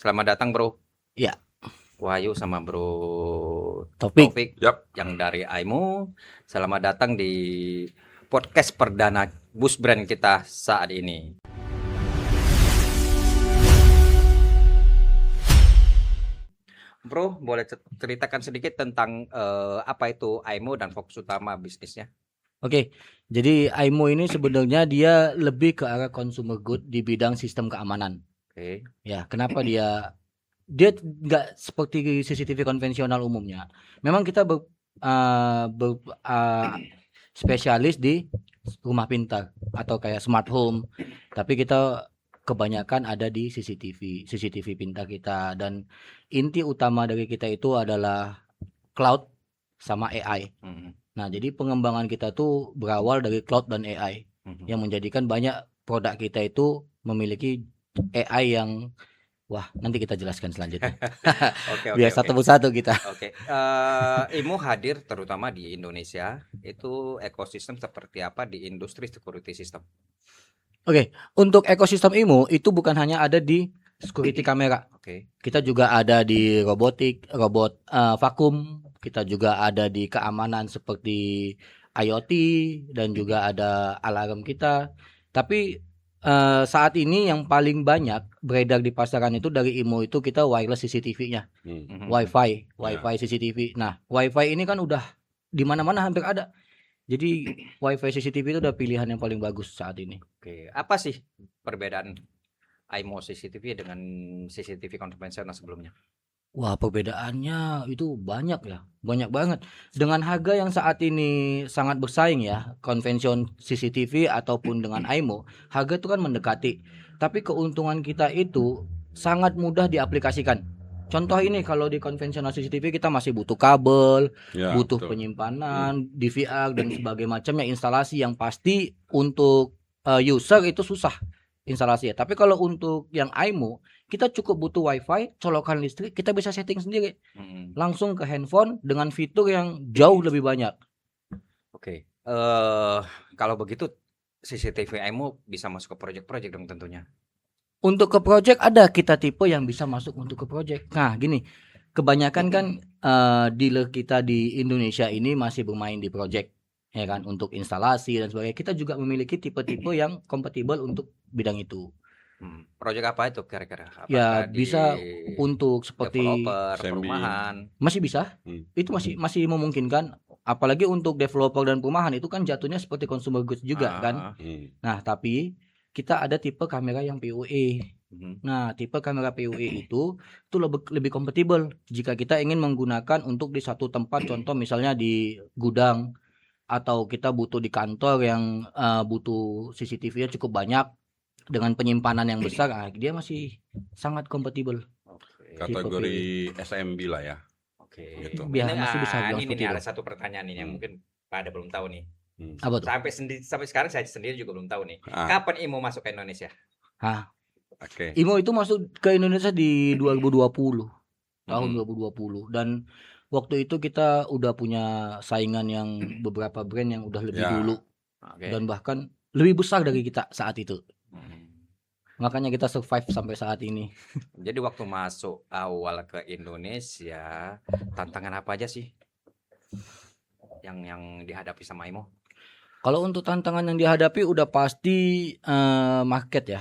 Selamat datang Bro Ya, Wahyu sama Bro topik. Taufik Yap. yang dari AIMO. Selamat datang di podcast perdana Bus Brand kita saat ini. Bro, boleh ceritakan sedikit tentang apa itu AIMO dan fokus utama bisnisnya? Oke, jadi AIMO ini sebenarnya dia lebih ke arah consumer good di bidang sistem keamanan. Oke. Ya, kenapa dia nggak seperti CCTV konvensional umumnya. Memang kita spesialis di rumah pintar atau kayak smart home, tapi kita kebanyakan ada di CCTV pintar kita, dan inti utama dari kita itu adalah cloud sama AI. Nah, jadi pengembangan kita tuh berawal dari cloud dan AI yang menjadikan banyak produk kita itu memiliki AI yang nanti kita jelaskan selanjutnya. Oke. Biar satu persatu kita. Oke. IMO hadir terutama di Indonesia. Itu ekosistem seperti apa di industri security system? Oke, untuk ekosistem IMO itu bukan hanya ada di security kamera. Oke. Kita juga ada di robot vakum. Kita juga ada di keamanan seperti IoT dan juga ada alarm kita. Tapi saat ini yang paling banyak beredar di pasaran itu dari IMO itu kita wireless CCTV-nya, Wi-Fi CCTV. Nah, Wi-Fi ini kan udah di mana-mana hampir ada. Jadi Wi-Fi CCTV itu udah pilihan yang paling bagus saat ini. Oke, apa sih perbedaan AIMO CCTV dengan CCTV konvensional sebelumnya? Wah, perbedaannya itu banyak ya, banyak banget. Dengan harga yang saat ini sangat bersaing ya, konvensional CCTV ataupun dengan AIMO, harga itu kan mendekati. Tapi keuntungan kita itu sangat mudah diaplikasikan. Contoh ini, kalau di konvensional CCTV kita masih butuh kabel, butuh penyimpanan, DVR dan sebagainya macamnya, instalasi yang pasti untuk user itu susah instalasinya. Tapi kalau untuk yang AIMO, kita cukup butuh Wi-Fi, colokan listrik, kita bisa setting sendiri. Langsung ke handphone dengan fitur yang jauh lebih banyak. Oke. Kalau begitu CCTV AIMO bisa masuk ke project-project dong tentunya. Untuk ke project ada kita tipe yang bisa masuk untuk ke project. Nah, gini, kebanyakan kan dealer kita di Indonesia ini masih bermain di project, ya kan, untuk instalasi dan sebagainya. Kita juga memiliki tipe-tipe yang kompatibel untuk bidang itu. Project apa itu kira-kira? Ya, bisa untuk seperti developer, perumahan. Masih bisa. Itu masih memungkinkan. Apalagi untuk developer dan perumahan itu kan jatuhnya seperti consumer goods juga kan. Nah, tapi kita ada tipe kamera yang PoE. Nah, tipe kamera PoE itu lebih kompatibel jika kita ingin menggunakan untuk di satu tempat, contoh misalnya di gudang, atau kita butuh di kantor yang butuh CCTV-nya cukup banyak dengan penyimpanan yang besar. Dia masih sangat kompatibel. Kategori SMB lah ya. Oke. Gitu. Biar masih bisa bilang ini seperti itu. ada satu pertanyaan nih yang mungkin pada belum tahu nih. Apa tuh? Sampai sekarang saya sendiri juga belum tahu nih. Kapan IMO masuk ke Indonesia? IMO itu masuk ke Indonesia di 2020. Tahun 2020, dan waktu itu kita udah punya saingan yang beberapa brand yang udah lebih dulu. Dan bahkan lebih besar dari kita saat itu. Makanya kita survive sampai saat ini. Jadi waktu masuk awal ke Indonesia, tantangan apa aja sih yang dihadapi sama IMO? Kalau untuk tantangan yang dihadapi udah pasti market ya.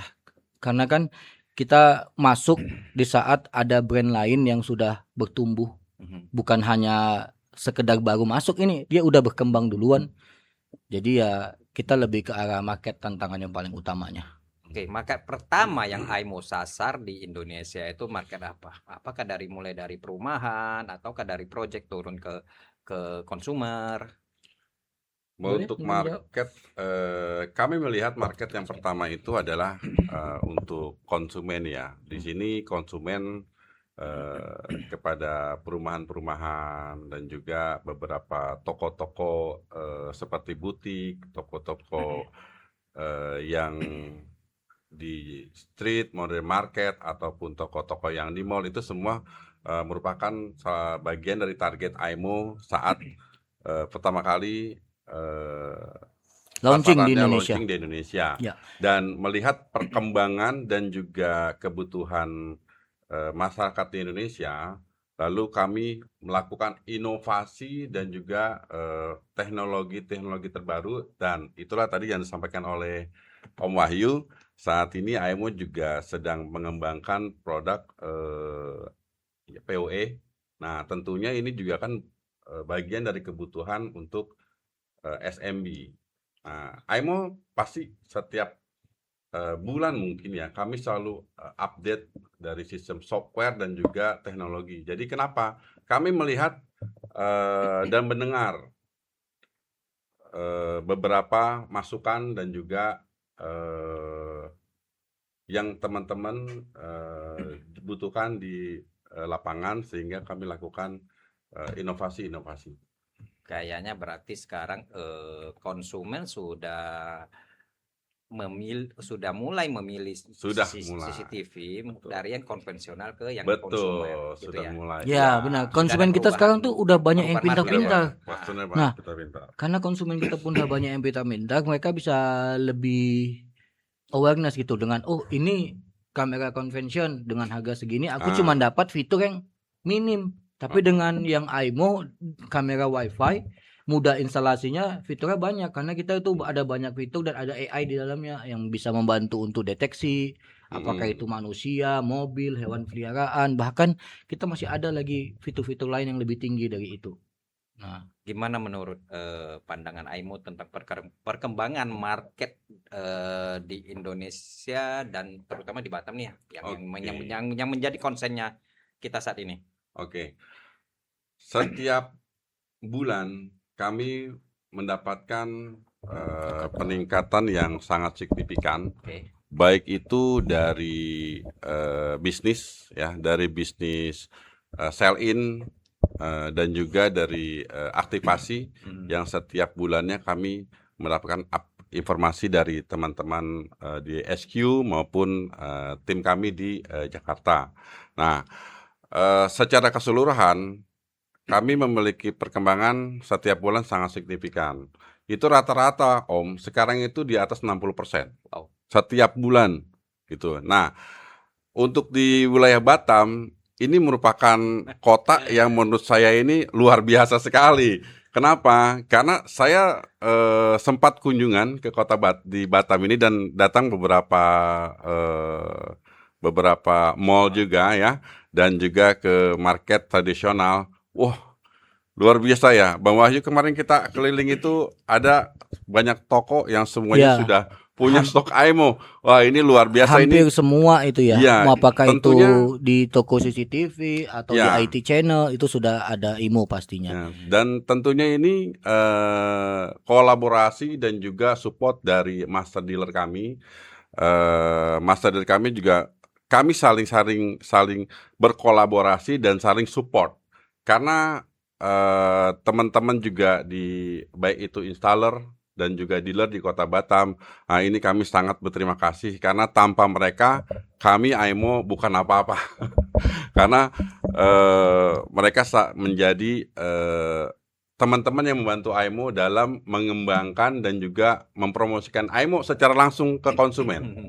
Karena kan kita masuk di saat ada brand lain yang sudah bertumbuh. Bukan hanya sekedar baru masuk ini, dia udah berkembang duluan. Jadi ya kita lebih ke arah market tantangan yang paling utamanya. Oke, market pertama yang AIMO sasar di Indonesia itu market apa? Apakah mulai dari perumahan ataukah dari project turun ke konsumer? Untuk market, kami melihat market yang pertama itu adalah untuk konsumen ya. Di sini konsumen kepada perumahan-perumahan dan juga beberapa toko-toko seperti butik, toko-toko yang di street, modern market ataupun toko-toko yang di mall, itu semua merupakan bagian dari target AIMO saat pertama kali launching di Indonesia. Ya. Dan melihat perkembangan dan juga kebutuhan masyarakat di Indonesia, lalu kami melakukan inovasi dan juga teknologi-teknologi terbaru, dan itulah tadi yang disampaikan oleh Om Wahyu. Saat ini AIMO juga sedang mengembangkan produk POE. Nah, tentunya ini juga kan bagian dari kebutuhan untuk SMB. Nah, AIMO pasti setiap bulan mungkin ya, kami selalu update dari sistem software dan juga teknologi. Jadi kenapa? Kami melihat dan mendengar beberapa masukan dan juga yang teman-teman butuhkan di lapangan, sehingga kami lakukan inovasi-inovasi. Kayaknya berarti sekarang konsumen sudah mulai memilih Sudah mulai. CCTV Betul. dari yang konvensional ke yang Betul, konsumen, gitu sudah ya. mulai. Ya, benar. Sudah Konsumen ada kita sekarang tuh perubahan udah banyak yang market ya. pintar-pintar. Maksudnya Nah, kita pintar. karena konsumen kita pun udah banyak yang pintar-pintar, mereka bisa lebih awareness gitu dengan, oh ini kamera convention dengan harga segini, aku cuma dapat fitur yang minim. Tapi dengan yang AIMO, kamera wifi, mudah instalasinya, fiturnya banyak. Karena kita itu ada banyak fitur dan ada AI di dalamnya yang bisa membantu untuk deteksi, apakah itu manusia, mobil, hewan peliharaan. Bahkan kita masih ada lagi fitur-fitur lain yang lebih tinggi dari itu. Nah, Gimana menurut pandangan AIMO tentang perkembangan market di Indonesia dan terutama di Batam nih ya, yang menjadi konsennya kita saat ini? Oke. Setiap bulan kami mendapatkan peningkatan yang sangat signifikan, Oke. baik itu dari bisnis ya, dari bisnis sell in dan juga dari aktivasi yang setiap bulannya kami mendapatkan informasi dari teman-teman di SQ maupun tim kami di Jakarta. Nah, secara keseluruhan kami memiliki perkembangan setiap bulan sangat signifikan. Itu rata-rata, Om, sekarang itu di atas 60%. Wow. Setiap bulan gitu. Nah, untuk di wilayah Batam ini merupakan kota yang menurut saya ini luar biasa sekali. Kenapa? Karena saya sempat kunjungan ke kota di Batam ini dan datang beberapa mall juga ya, dan juga ke market tradisional. Wah, luar biasa ya, Bang Wahyu. Kemarin kita keliling itu ada banyak toko yang semuanya Ya. sudah punya stok AIMO. Wah, ini luar biasa. hampir Ini semua itu ya. Iya, Mau apakah tentunya- itu di toko CCTV atau Ya. di IT channel, itu sudah ada IMO pastinya. ya, dan tentunya ini kolaborasi dan juga support dari master dealer kami. Master dealer kami juga, kami saling berkolaborasi dan saling support. Karena teman-teman juga baik itu installer dan juga dealer di Kota Batam, nah ini kami sangat berterima kasih karena tanpa mereka kami AIMO bukan apa-apa. Karena mereka menjadi teman-teman yang membantu AIMO dalam mengembangkan dan juga mempromosikan AIMO secara langsung ke konsumen.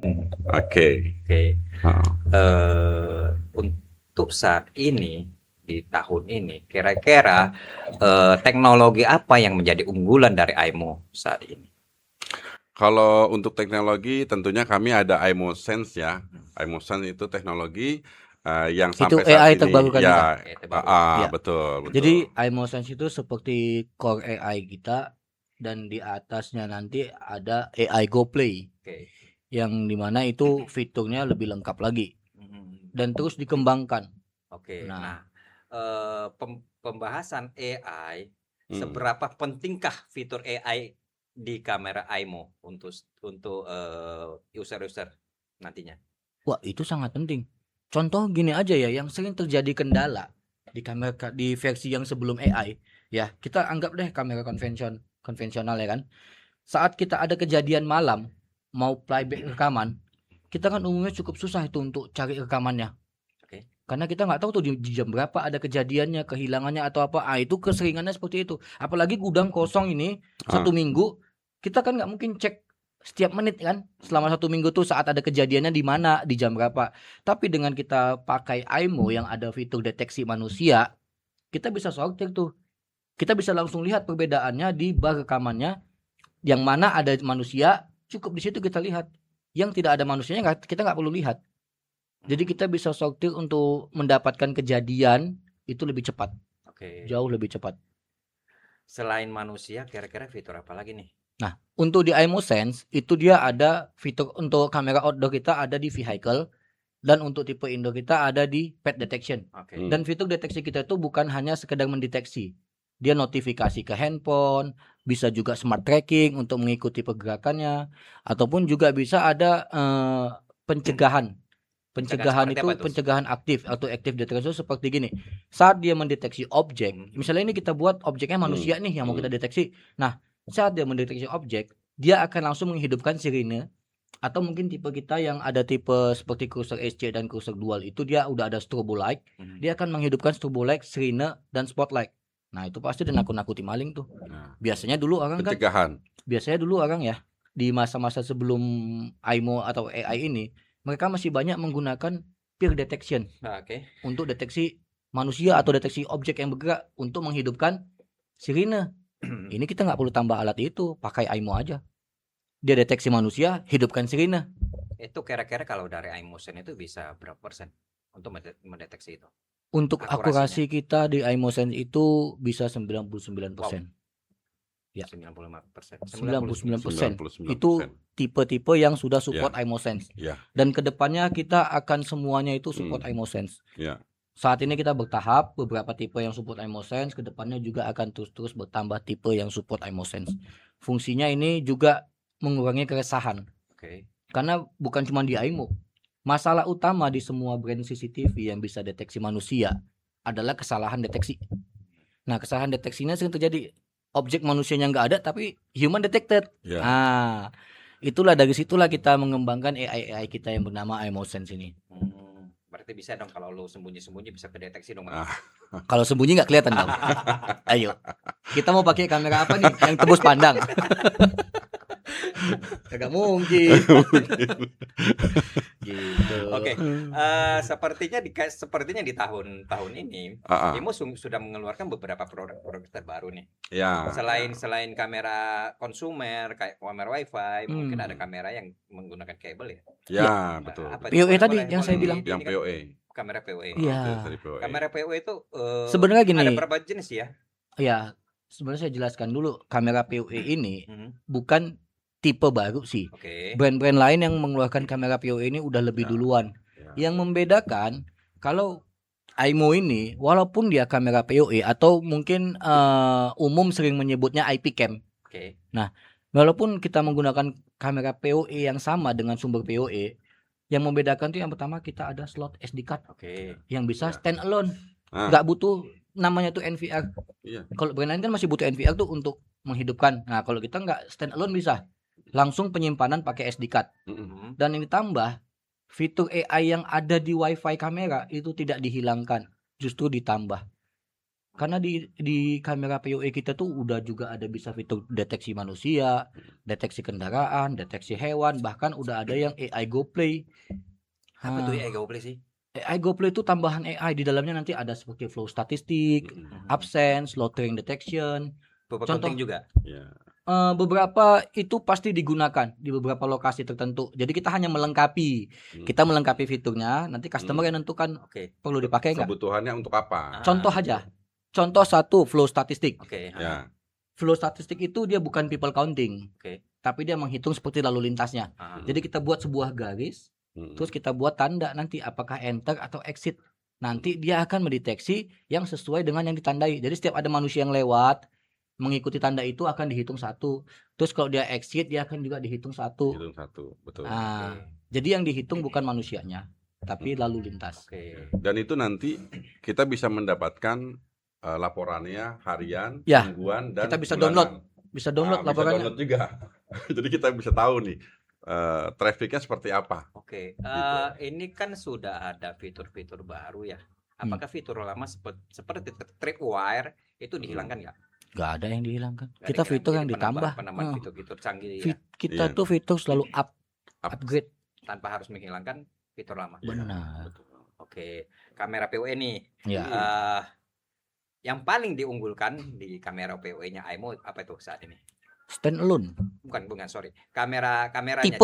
Oke. Untuk saat ini di tahun ini kira-kira teknologi apa yang menjadi unggulan dari AIMO saat ini? Kalau untuk teknologi tentunya kami ada AIMO Sense ya. AIMO Sense itu teknologi yang Itu sampai saat AI ini terbarukan ya, juga. Ya. betul. Jadi AIMO Sense itu seperti core AI kita, dan di atasnya nanti ada AI GoPlay. Oke. Yang dimana itu fiturnya lebih lengkap lagi dan terus dikembangkan. Oke. Nah. Pembahasan AI, seberapa pentingkah fitur AI di kamera AIMO untuk user-user nantinya? Wah, itu sangat penting. Contoh gini aja ya, yang sering terjadi kendala di kamera di versi yang sebelum AI ya, kita anggap deh kamera konvensional ya kan. Saat kita ada kejadian malam mau playback rekaman, kita kan umumnya cukup susah itu untuk cari rekamannya. Oke. Karena kita nggak tahu tuh di jam berapa ada kejadiannya, kehilangannya atau apa. Itu keseringannya seperti itu. Apalagi gudang kosong ini 1 minggu, kita kan nggak mungkin cek setiap menit kan, selama 1 minggu tuh saat ada kejadiannya di mana, di jam berapa. Tapi dengan kita pakai AIMO yang ada fitur deteksi manusia, kita bisa sortir tuh. Kita bisa langsung lihat perbedaannya di bar rekamannya, yang mana ada manusia, cukup di situ kita lihat. Yang tidak ada manusianya kita nggak perlu lihat. Jadi kita bisa sortir untuk mendapatkan kejadian itu lebih cepat, Oke. jauh lebih cepat. Selain manusia, kira-kira fitur apa lagi nih? Nah, untuk di AIMO Sense itu dia ada fitur untuk kamera outdoor kita ada di vehicle, dan untuk tipe indoor kita ada di pet detection. Oke. Dan fitur deteksi kita itu bukan hanya sekedar mendeteksi. Dia notifikasi ke handphone, bisa juga smart tracking untuk mengikuti pergerakannya, ataupun juga bisa ada pencegahan. Pencegahan seperti itu apa tuh? pencegahan aktif atau active detection seperti gini. Saat dia mendeteksi objek, misalnya ini kita buat objeknya manusia nih yang mau kita deteksi. Nah, saat dia mendeteksi objek, dia akan langsung menghidupkan sirine, atau mungkin tipe kita yang ada tipe seperti Cruiser SC dan Cruiser Dual itu dia udah ada strobo light, dia akan menghidupkan strobo light, sirine, dan spotlight. Nah, itu pasti nakut-nakuti maling tuh. Nah, Biasanya dulu orang kan, pencegahan. ya di masa-masa sebelum AIMO atau AI ini, mereka masih banyak menggunakan peer detection Oke. untuk deteksi manusia atau deteksi objek yang bergerak untuk menghidupkan sirine. Ini kita nggak perlu tambah alat itu, pakai AIMO aja. Dia deteksi manusia, hidupkan sirine. Itu kira-kira kalau dari iMotion itu bisa berapa persen untuk mendeteksi itu? Untuk Akurasinya. akurasi kita di AIMO Sense itu bisa 99%. Ya. 95%. 99%. 99%. Itu tipe-tipe yang sudah support Ya. AIMO Sense. Ya. Dan kedepannya kita akan semuanya itu support AIMO Sense. Ya. Saat ini kita bertahap, beberapa tipe yang support AIMO Sense, kedepannya juga akan terus-terus bertambah tipe yang support AIMO Sense. Fungsinya ini juga mengurangi keresahan. Oke. Karena bukan cuma di AIMO. Masalah utama di semua brand CCTV yang bisa deteksi manusia adalah kesalahan deteksi. Nah, kesalahan deteksinya sering terjadi. Objek manusianya nggak ada tapi human detected. Ya. Nah, itulah dari situlah kita mengembangkan AI kita yang bernama AIMO Sense ini. Berarti bisa dong kalau lu sembunyi-sembunyi bisa kedeteksi dong. Kalau sembunyi nggak kelihatan dong. Ayo, kita mau pakai kamera apa nih yang tembus pandang? Kagak mungkin. Gitu. Oke. Sepertinya di tahun ini IMO sudah mengeluarkan beberapa produk-produk terbaru nih. Ya. Selain kamera konsumer kayak kamera WiFi, mungkin ada kamera yang menggunakan kabel ya. Ya, betul. PoE tadi yang saya bilang. Yang PoE. Kamera PoE. Iya. Kamera PoE itu sebenarnya gini. ada berapa jenis ya? Ya, sebenarnya saya jelaskan dulu. Kamera PoE ini bukan tipe baru sih. Okay. Brand-brand lain yang mengeluarkan kamera PoE ini udah lebih duluan. Yang membedakan kalau AIMO ini walaupun dia kamera PoE atau mungkin umum sering menyebutnya IP cam. Okay. Nah, walaupun kita menggunakan kamera PoE yang sama dengan sumber PoE, yang membedakan tuh yang pertama kita ada slot SD card. Yang bisa stand alone. Nggak butuh namanya tuh NVR. Kalau brand lain kan masih butuh NVR tuh untuk menghidupkan. Nah, kalau kita nggak stand alone bisa. Langsung penyimpanan pakai SD card. Dan yang ditambah, fitur AI yang ada di WiFi kamera itu tidak dihilangkan, justru ditambah. Karena di kamera PoE kita tuh udah juga ada bisa fitur deteksi manusia, deteksi kendaraan, deteksi hewan, bahkan udah ada yang AI GoPlay. Apa tuh AI GoPlay sih? AI GoPlay itu tambahan AI, di dalamnya nanti ada seperti flow statistik, absence, loitering detection. Contoh juga. Beberapa itu pasti digunakan di beberapa lokasi tertentu. Jadi kita hanya melengkapi, kita melengkapi fiturnya. Nanti customer yang nentukan perlu dipakai nggak. Kebutuhannya untuk apa? Contoh aja. Contoh satu, flow statistik. Ya. Flow statistik itu dia bukan people counting, tapi dia menghitung seperti lalu lintasnya. Jadi kita buat sebuah garis, terus kita buat tanda nanti apakah enter atau exit. Nanti dia akan mendeteksi yang sesuai dengan yang ditandai. Jadi setiap ada manusia yang lewat mengikuti tanda itu akan dihitung satu. Terus kalau dia exit dia akan juga dihitung satu. Dihitung satu, betul. Jadi yang dihitung bukan manusianya, tapi lalu lintas. Dan itu nanti kita bisa mendapatkan laporannya harian, mingguan, dan kita bisa bulanan. download. Bisa download laporannya. Bisa download juga. Jadi kita bisa tahu nih trafficnya seperti apa. Ini kan sudah ada fitur-fitur baru ya. Apakah fitur lama seperti tripwire itu dihilangkan nggak? Nggak ada yang dihilangkan. Nggak Kita dihilangkan. fitur yang Jadi ditambah. penambahan Heeh. fitur-fitur canggih ya, Kita Iya. tuh fitur selalu Up. upgrade. tanpa harus menghilangkan fitur lama. Iya, Benar. betul. Oke, kamera POE nih. Ya. eh yang paling diunggulkan di kamera POE-nya AIMO apa itu saat ini? Stand alone. Bukan, sorry. Kameranya. Tipe.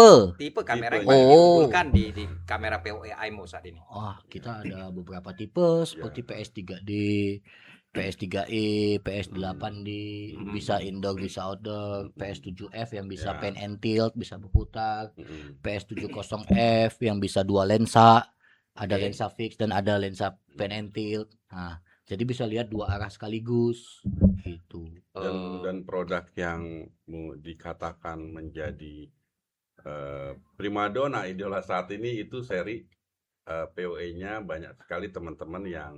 Kamera yang Tipenya. paling Oh. diunggulkan di kamera POE AIMO saat ini. Wah, kita ada beberapa tipe seperti PS3D, PS3e, PS8D, bisa indoor, bisa outdoor, PS7F yang bisa Ya. pan and tilt, bisa berputar, Mm-mm. PS70F yang bisa dua lensa, ada Oke. lensa fix dan ada lensa pan and tilt. Nah, jadi bisa lihat dua arah sekaligus gitu. Dan produk yang dikatakan menjadi primadona idola saat ini itu seri POE-nya banyak sekali teman-teman yang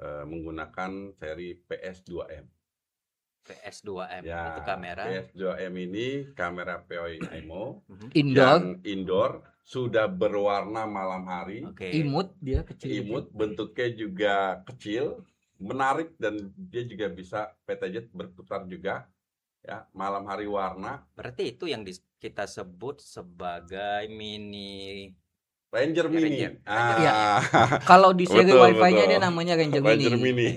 menggunakan seri PS2M. PS2M Ya, itu kamera PS2M ini kamera POE AIMO Indoor, yang indoor, sudah berwarna malam hari, oke. imut dia kecil. imut, bentuknya juga kecil, menarik, dan dia juga bisa PTZ berputar juga. Ya, malam hari warna. Berarti itu yang kita sebut sebagai mini Ranger Mini. Ranger. Iya. Kalau di seri Betul, Wi-Fi-nya betul. dia namanya Ranger Ranger Mini. Mini.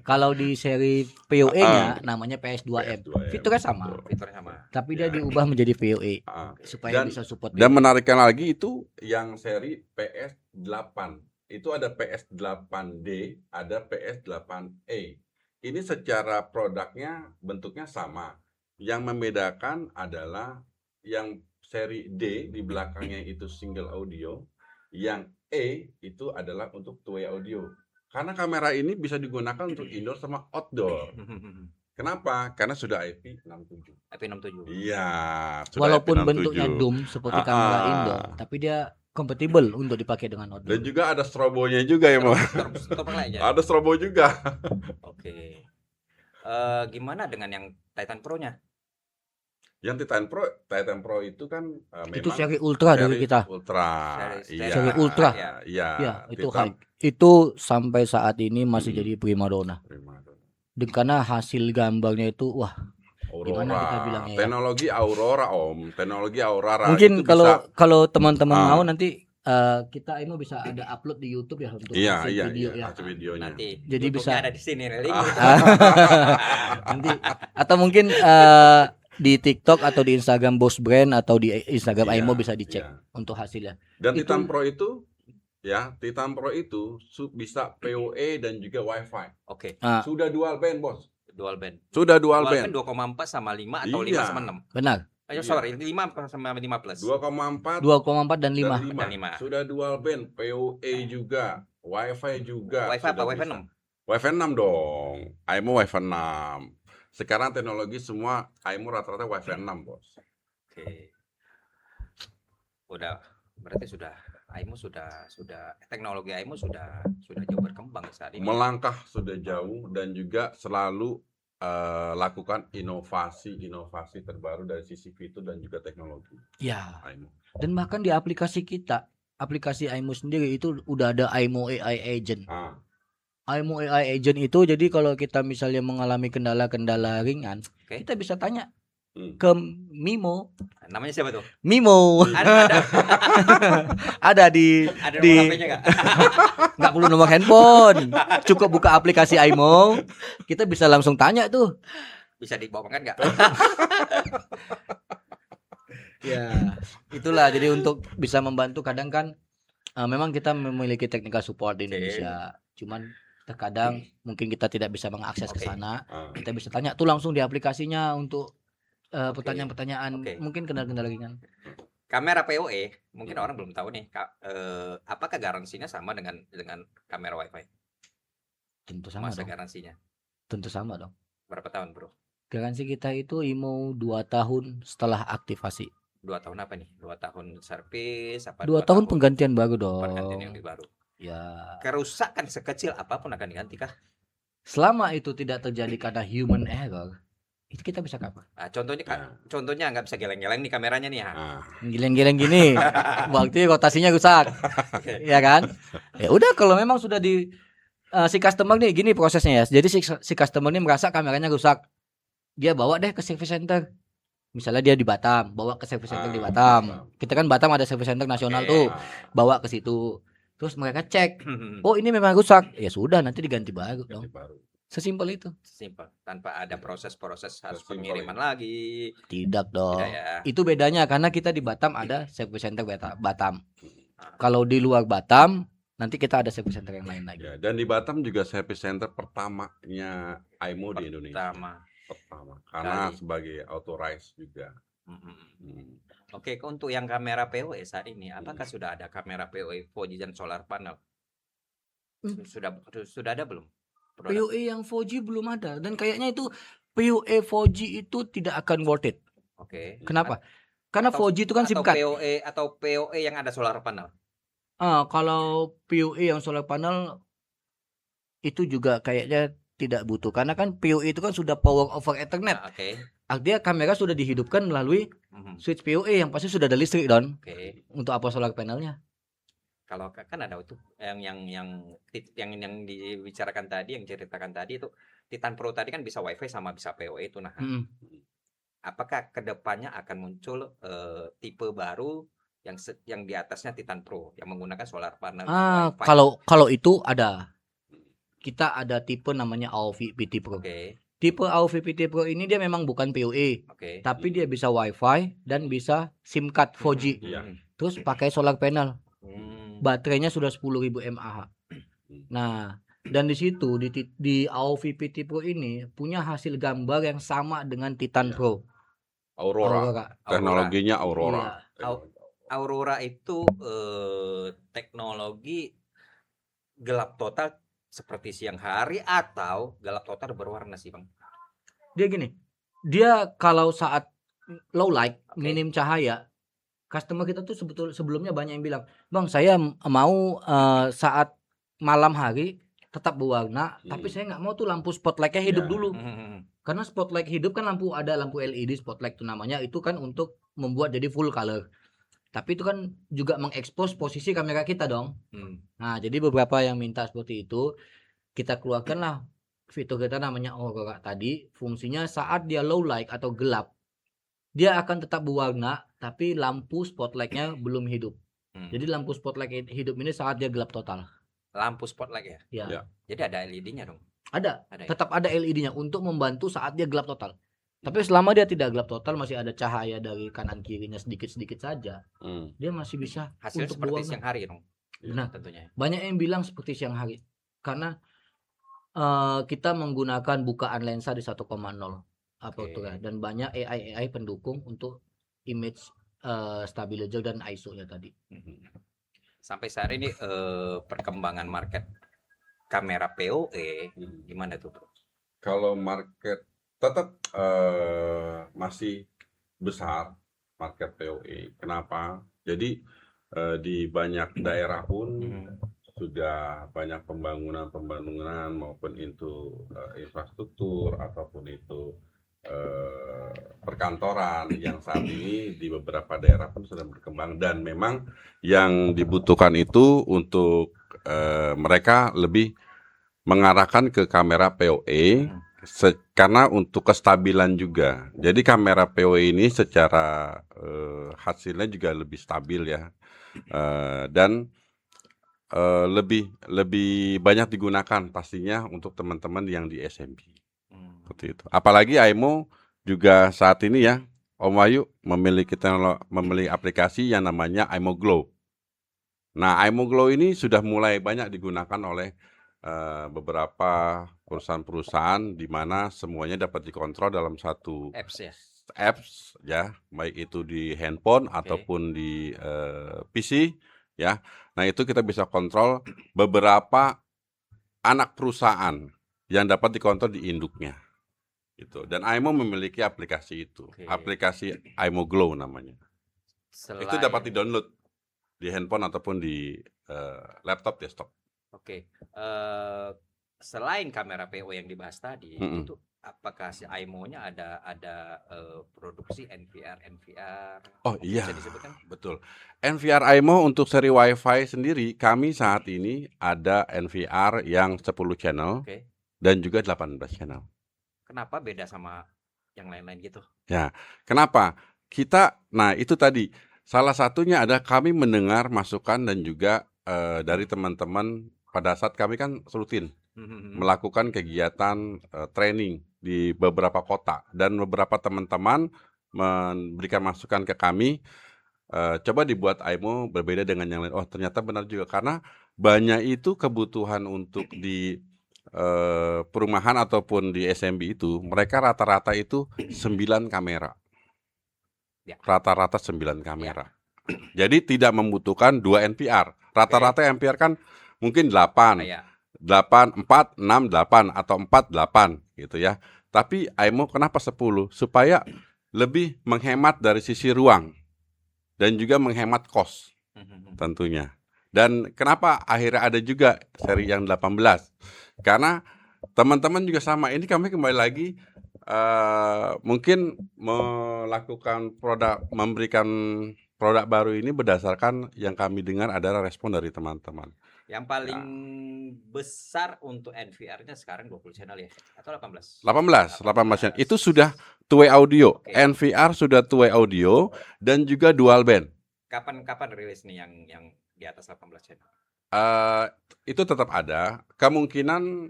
Kalau di seri PoE-nya namanya PS2M. PS2M, Fiturnya sama, betul. fiturnya sama. tapi dia Ya. diubah menjadi PoE Ah. supaya Dan- bisa support. Dan menariknya lagi itu yang seri PS8. Itu ada PS8D, ada PS8E. Ini secara produknya bentuknya sama. Yang membedakan adalah yang seri D di belakangnya itu single audio, yang E itu adalah untuk two way audio. Karena kamera ini bisa digunakan untuk indoor sama outdoor. Kenapa? Karena sudah IP67. IP67. Iya, sudah Walaupun IP67. bentuknya dome seperti kamera indoor, tapi dia compatible untuk dipakai dengan Dan outdoor. juga ada strobonya juga ya, Mas. Stop aja. Ada strobo juga. Oke. Gimana dengan yang Titan Pro-nya? Yang Titan Pro itu kan Itu memang seri ultra dari seri kita. Ultra. Seri- seri ultra. Iya. Ya, itu Titan itu sampai saat ini masih Hmm. jadi primadona. primadona. Dan karena hasil gambarnya itu wah, Aurora. Gimana kita bilangnya ya? Teknologi Aurora, Om. Teknologi Aurora. mungkin itu bisa- kalau teman-teman Ah. mau nanti kita ini bisa ada upload di YouTube ya untuk Iya, hasil iya, video iya, ya. hasil videonya. Nanti Jadi YouTube-nya bisa- ada di sini link. Nanti atau mungkin di TikTok atau di Instagram Boss Brand atau di Instagram Iya, Aimo bisa dicek iya. untuk hasilnya. Dan Itu- Titan Pro itu Titan Pro itu bisa PoE dan juga WiFi. Oke, Ah, Sudah dual band, Bos. dual band. Sudah dual Dual band. band 2,4 sama 5 atau Iya. 5 sama 6? benar. Ayo Iya. sorry, 5 sama 5 plus. 2,4 2,4 dan 5. dan 5. Dan 5. Sudah dual band, PoE juga, WiFi juga. Wi-Fi apa? sudah Wi-Fi bisa. 6? WiFi 6 dong. AIMO WiFi 6. Sekarang teknologi semua AIMO rata-rata WiFi 6, Bos. Oke. Berarti sudah teknologi AIMO sudah jauh berkembang saat ini. Melangkah sudah jauh dan juga selalu lakukan inovasi terbaru dari sisi fitur dan juga teknologi Ya. AIMO. Dan bahkan di aplikasi kita, aplikasi Aimo sendiri itu udah ada Aimo AI Agent. Ah, Aimo AI Agent itu jadi kalau kita misalnya mengalami kendala-kendala ringan, Oke. kita bisa tanya hmm. ke Mimo. Namanya siapa tuh? Mimo Ada ada di nomor Di- HP-nya enggak? nggak perlu nomor handphone, cukup buka aplikasi Aimo, kita bisa langsung tanya tuh. Bisa dibawakan enggak? Ya, itulah jadi untuk bisa membantu kadang kan memang kita memiliki technical support di Oke. Indonesia. Cuman terkadang mungkin kita tidak bisa mengakses ke Oke. sana. Ah. Kita bisa tanya tuh langsung di aplikasinya untuk Oke. pertanyaan-pertanyaan Oke. mungkin kendala-kendala ringan. Kamera PoE, mungkin orang belum tahu nih, apakah garansinya sama dengan kamera WiFi? Tentu sama Masa dong. garansinya Tentu sama dong. berapa tahun, Bro? Garansi kita itu IMO 2 tahun setelah aktivasi. 2 tahun apa nih? 2 tahun servis apa 2 tahun penggantian baru dong. penggantian yang baru. Ya. Kerusakan sekecil apapun akan diganti kah? Selama itu tidak terjadi karena human error, itu kita bisa cover. Nah, contohnya nggak bisa geleng-geleng nih kameranya nih ya. Ah. Geleng-geleng gini, waktu rotasinya rusak, ya kan? Ya udah kalau memang sudah di si customer nih gini prosesnya ya. Jadi si customer ini merasa kameranya rusak, dia bawa deh ke service center. Misalnya dia di Batam, bawa ke service center di Ah, Batam. Batam. Kita kan Batam ada service center nasional Oke. tuh, Ah, bawa ke situ. Terus mereka cek, oh ini memang rusak. Ya sudah, nanti diganti baru ganti dong. baru. Sesimpel itu. Simpel, tanpa ada proses-proses harus Sesimpel pengiriman itu. lagi. Tidak dong. Tidak ya. Itu bedanya karena kita di Batam ada service center Batam. Ah, Kalau di luar Batam, nanti kita ada service center yang lain lagi. Ya, dan di Batam juga service center pertamanya AIMO di Indonesia. Pertama. Karena Kali. sebagai authorized juga. Mm-mm. Hmm. Oke, untuk yang kamera PoE saat ini, apakah sudah ada kamera PoE 4G dan solar panel? Sudah ada belum? Produk? PoE yang 4G belum ada dan kayaknya itu PoE 4G itu tidak akan worth it. Oke. Kenapa? Karena 4G itu kan SIM atau card. PoE yang ada solar panel. Kalau PoE yang solar panel itu juga kayaknya tidak butuh karena kan PoE itu kan sudah power over Ethernet. Nah, oke. Artinya kamera sudah dihidupkan melalui Mhm. switch PoE yang pasti sudah ada listrik don. Oke. Untuk apa solar panelnya? Kalau kan ada itu yang dibicarakan tadi, yang ceritakan tadi itu Titan Pro tadi kan bisa WiFi sama bisa PoE itu. Nah, Mm-mm. apakah kedepannya akan muncul tipe baru yang di atasnya Titan Pro yang menggunakan solar panel WiFi? Kalau itu ada. Kita ada tipe namanya AOV PT Pro. Oke. Tipe AOV PT Pro ini dia memang bukan PoE, Oke. tapi dia bisa WiFi dan bisa SIM card 4G. Iya. Terus pakai solar panel. Hmm. Baterainya sudah 10.000 mAh. Nah, dan di situ di AOV PT Pro ini punya hasil gambar yang sama dengan Titan Iya. Pro. Aurora. Teknologinya Aurora. Iya. Aurora itu teknologi gelap total seperti siang hari atau gelap total berwarna sih, Bang? Dia gini, dia kalau saat low light, Oke. minim cahaya, customer kita tuh sebelumnya banyak yang bilang, Bang saya mau saat malam hari tetap berwarna, tapi saya nggak mau tuh lampu spotlightnya hidup Iya. dulu. Karena spotlight hidup kan ada lampu LED spotlight itu namanya, itu kan untuk membuat jadi full color. Tapi itu kan juga mengekspos posisi kamera kita dong. Nah, jadi beberapa yang minta seperti itu, kita keluarkanlah fitur kita namanya Aurora tadi. Fungsinya saat dia low light atau gelap, dia akan tetap berwarna, tapi lampu spotlightnya belum hidup. Jadi lampu spotlight hidup ini saat dia gelap total. Lampu spotlight ya? Ya. Ya. Jadi ada LED-nya dong? Ada, Ada ya? tetap ada LED-nya untuk membantu saat dia gelap total. Tapi selama dia tidak gelap total, masih ada cahaya dari kanan kirinya sedikit-sedikit saja, dia masih bisa Hasilnya untuk seperti berwarna. siang hari dong? Benar. Tentunya. Banyak yang bilang seperti siang hari karena kita menggunakan bukaan lensa di 1,0 apertura dan banyak AI pendukung untuk image stabilizer dan ISO-nya tadi. Sampai saat ini perkembangan market kamera PoE gimana tuh, Bro? Kalau market tetap masih besar market PoE. Kenapa? Jadi di banyak daerah pun sudah banyak pembangunan maupun itu infrastruktur ataupun itu perkantoran yang saat ini di beberapa daerah pun sudah berkembang, dan memang yang dibutuhkan itu untuk mereka lebih mengarahkan ke kamera PoE karena untuk kestabilan juga. Jadi kamera PoE ini secara hasilnya juga lebih stabil ya, dan lebih banyak digunakan pastinya untuk teman-teman yang di SMB. Seperti itu. Apalagi AIMO juga saat ini ya, Om Wahyu memiliki aplikasi yang namanya AIMO Glow. Nah, AIMO Glow ini sudah mulai banyak digunakan oleh beberapa perusahaan-perusahaan di mana semuanya dapat dikontrol dalam satu apps ya, baik itu di handphone ataupun di PC ya. Nah, itu kita bisa kontrol beberapa anak perusahaan yang dapat dikontrol di induknya. Itu. Dan AIMO memiliki aplikasi itu. Aplikasi AIMO Glow namanya. Itu dapat di-download di handphone ataupun di laptop desktop. Oke. Selain kamera PoE yang dibahas tadi, itu apakah si AIMO-nya ada produksi NVR? Oh iya, bisa disebutkan? betul. NVR AIMO untuk seri WiFi sendiri, kami saat ini ada NVR yang 10 channel dan juga 18 channel. Kenapa beda sama yang lain-lain gitu. Ya, kenapa? Nah itu tadi, salah satunya adalah kami mendengar masukan dan juga dari teman-teman pada saat kami kan rutin melakukan kegiatan training di beberapa kota dan beberapa teman-teman memberikan masukan ke kami, coba dibuat AIMO berbeda dengan yang lain. Oh ternyata benar juga karena banyak itu kebutuhan untuk di perumahan ataupun di SMB itu mereka rata-rata itu 9 kamera. Ya. Rata-rata 9 kamera. Jadi tidak membutuhkan 2 NVR. Rata-rata NVR kan mungkin 8. Kayak 8, 4, 6, 8 atau 4, 8 gitu ya. Tapi AIMO kenapa 10? Supaya lebih menghemat dari sisi ruang dan juga menghemat kos tentunya. Dan kenapa akhirnya ada juga seri yang 18? Karena teman-teman juga sama. Ini kami kembali lagi mungkin melakukan memberikan produk baru ini berdasarkan yang kami dengar adalah respon dari teman-teman. yang paling besar untuk NVR-nya sekarang 20 channel ya atau 18? 18 channel. Itu sudah two-way audio. Oke. NVR sudah two-way audio dan juga dual band. Kapan rilis nih yang di atas 18 channel? Itu tetap ada. Kemungkinan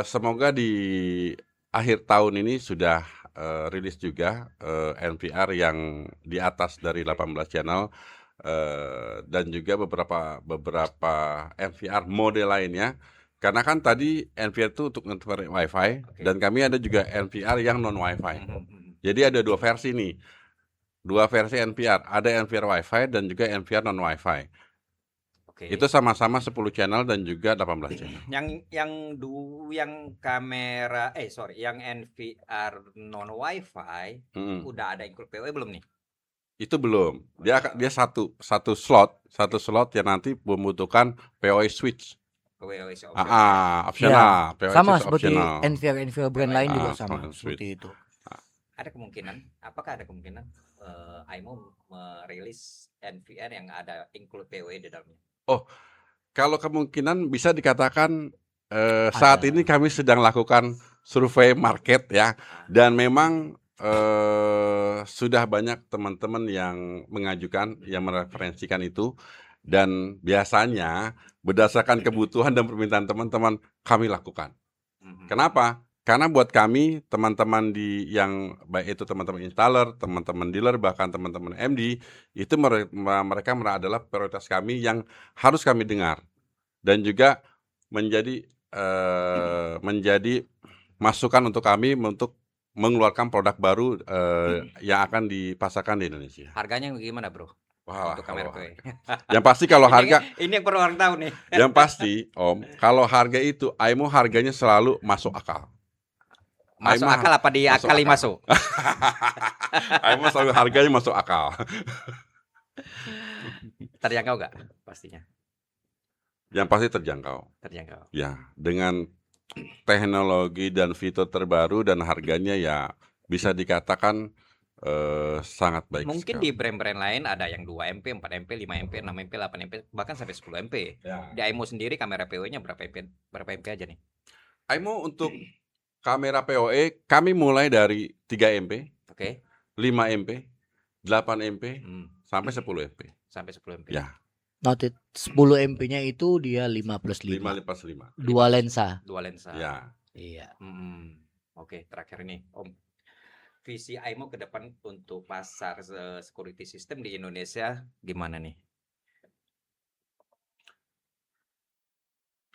semoga di akhir tahun ini sudah rilis juga NVR yang di atas dari 18 channel dan juga beberapa NVR mode lainnya. Karena kan tadi NVR itu untuk network WiFi dan kami ada juga NVR yang non WiFi. Jadi ada 2 versi nih. 2 versi NVR, ada NVR WiFi dan juga NVR non WiFi. Oke. Itu sama-sama 10 channel dan juga 18 channel. Yang kamera yang NVR non WiFi udah ada include PoE belum nih? Itu belum. Dia satu slot yang nanti membutuhkan PoE switch. PoE switch Opsional. PoE Sama switch seperti opsional. NVR brand lain juga sama switch. seperti itu. Apakah ada kemungkinan AIMO merilis NVR yang ada include PoE di dalamnya? Oh, kalau kemungkinan bisa dikatakan saat ini kami sedang lakukan survei market ya, dan memang sudah banyak teman-teman yang mengajukan, yang mereferensikan itu, dan biasanya berdasarkan kebutuhan dan permintaan teman-teman kami lakukan. Kenapa? Karena buat kami teman-teman yang baik itu teman-teman installer, teman-teman dealer, bahkan teman-teman MD itu mereka adalah prioritas kami yang harus kami dengar dan juga menjadi masukan untuk kami untuk mengeluarkan produk baru yang akan dipasarkan di Indonesia. Harganya gimana, Bro? Wah, untuk kamera PoE. Yang pasti kalau harga ini yang perlu orang tahu nih. Yang pasti, Om, kalau harga itu AIMO harganya selalu masuk akal. Masuk akal apa diakali masuk? AIMO selalu harganya masuk akal. Terjangkau nggak pastinya? Yang pasti terjangkau. Terjangkau. Ya, dengan teknologi dan fitur terbaru dan harganya ya bisa dikatakan sangat baik. Mungkin sekali. di brand-brand lain ada yang 2 MP, 4 MP, 5 MP, 6 MP, 8 MP, bahkan sampai 10 MP. Ya. Di AIMO sendiri kamera PoE-nya berapa MP aja nih? AIMO untuk kamera PoE kami mulai dari 3 MP, 5 MP, 8 MP, sampai 10 MP. Sampai 10 MP. Ya. Noted 10 MP-nya itu dia 5+5. 5+5. Dua lensa. Ya. Iya. Oke, terakhir ini Om. Visi AIMO ke depan untuk pasar security system di Indonesia gimana nih?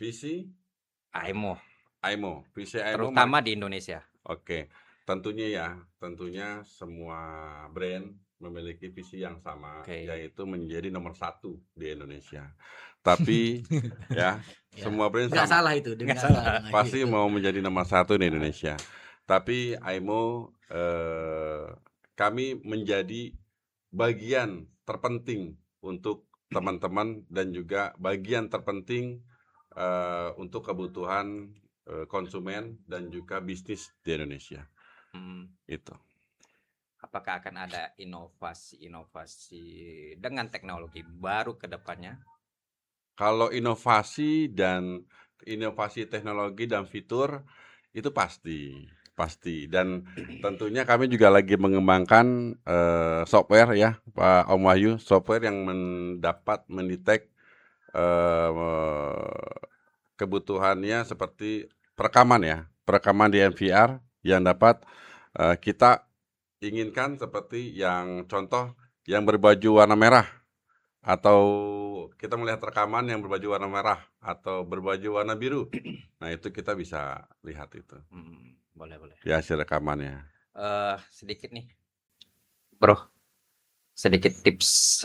Visi AIMO. Visi AIMO Terutama di Indonesia. Oke, tentunya semua brand memiliki visi yang sama, yaitu menjadi nomor 1 di Indonesia. Tapi ya, semua brand nggak sama. salah itu, Pasti mau menjadi nomor 1 di Indonesia. Tapi AIMO kami menjadi bagian terpenting untuk teman-teman dan juga bagian terpenting untuk kebutuhan konsumen dan juga bisnis di Indonesia. Itu. Apakah akan ada inovasi dengan teknologi baru ke depannya? Kalau inovasi teknologi dan fitur itu pasti pasti. Dan tentunya kami juga lagi mengembangkan software ya, Pak Om Wahyu, software yang dapat mendetek kebutuhannya seperti perekaman ya, perekaman di NVR yang dapat kita inginkan seperti yang contoh yang berbaju warna merah, atau kita melihat rekaman yang berbaju warna merah atau berbaju warna biru. Nah, itu kita bisa lihat itu Boleh. di hasil rekamannya. Sedikit nih, Bro. Sedikit tips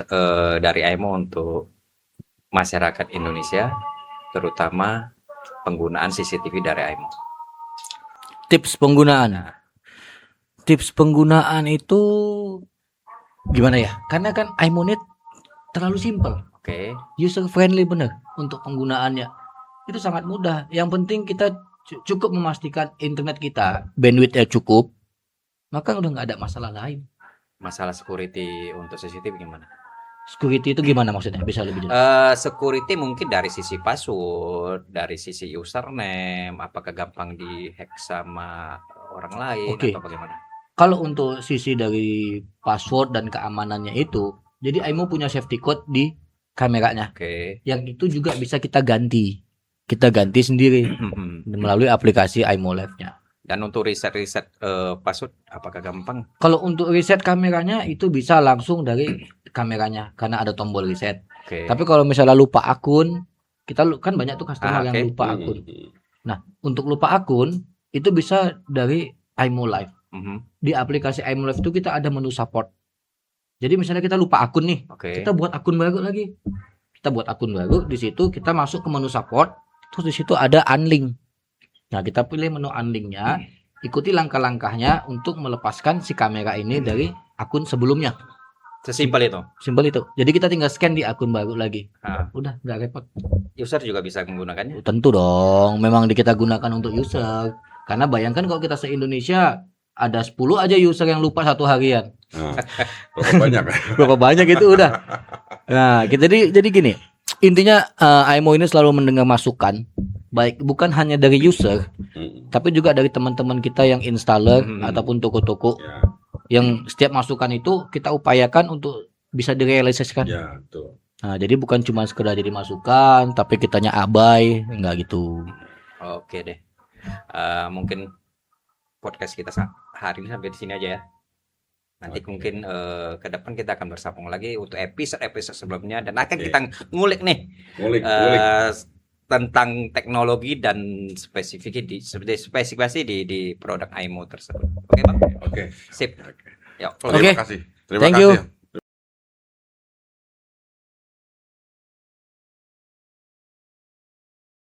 dari Aimo untuk masyarakat Indonesia, terutama penggunaan CCTV dari Aimo. Tips penggunaan. Tips penggunaan itu gimana ya? Karena kan iMonit terlalu simpel. Oke. User friendly bener untuk penggunaannya. Itu sangat mudah. Yang penting kita cukup memastikan internet kita bandwidth-nya cukup, maka udah nggak ada masalah lain. Masalah security untuk CCTV gimana? Security itu gimana maksudnya? Bisa lebih jelas? Security mungkin dari sisi password, dari sisi username, apakah gampang dihack sama orang lain Oke. atau bagaimana? Kalau untuk sisi dari password dan keamanannya itu, jadi Aimo punya safety code di kameranya. Oke. Yang itu juga bisa kita ganti. Kita ganti sendiri melalui aplikasi Aimo Live-nya. Dan untuk riset password apakah gampang? Kalau untuk reset kameranya itu bisa langsung dari kameranya karena ada tombol reset. Oke. Tapi kalau misalnya lupa akun, kita kan banyak tuh customer yang oke. lupa akun. Nah, untuk lupa akun itu bisa dari Aimo Live. Di aplikasi Aimo Live itu kita ada menu support. Jadi misalnya kita lupa akun nih, Oke. kita buat akun baru lagi. Kita buat akun baru, di situ kita masuk ke menu support, terus di situ ada unlink. Nah, kita pilih menu unlinknya, ikuti langkah-langkahnya untuk melepaskan si kamera ini dari akun sebelumnya. Sesimpel itu. Simpel itu. Jadi kita tinggal scan di akun baru lagi. Udah, nggak repot. User juga bisa menggunakannya. Tentu dong, memang kita gunakan untuk user. Karena bayangkan kalau kita se-Indonesia ada 10 aja user yang lupa satu harian. Berapa banyak? Berapa banyak itu udah. Nah, jadi gini. Intinya Aimo ini selalu mendengar masukan, baik bukan hanya dari user, tapi juga dari teman-teman kita yang installer ataupun toko-toko yang setiap masukan itu kita upayakan untuk bisa direalisasikan. Ya, betul. Nah, jadi bukan cuma sekedar jadi masukan, tapi kitanya abai, enggak gitu. Oke deh. Mungkin podcast kita hari ini sampai di sini aja ya. Nanti mungkin ke depan kita akan bersambung lagi untuk episode sebelumnya dan akan kita ngulik nih tentang teknologi dan spesifikasi di produk Aimo tersebut. Oke Bang? Oke. Sip. Terima kasih. Terima Thank kasih. you.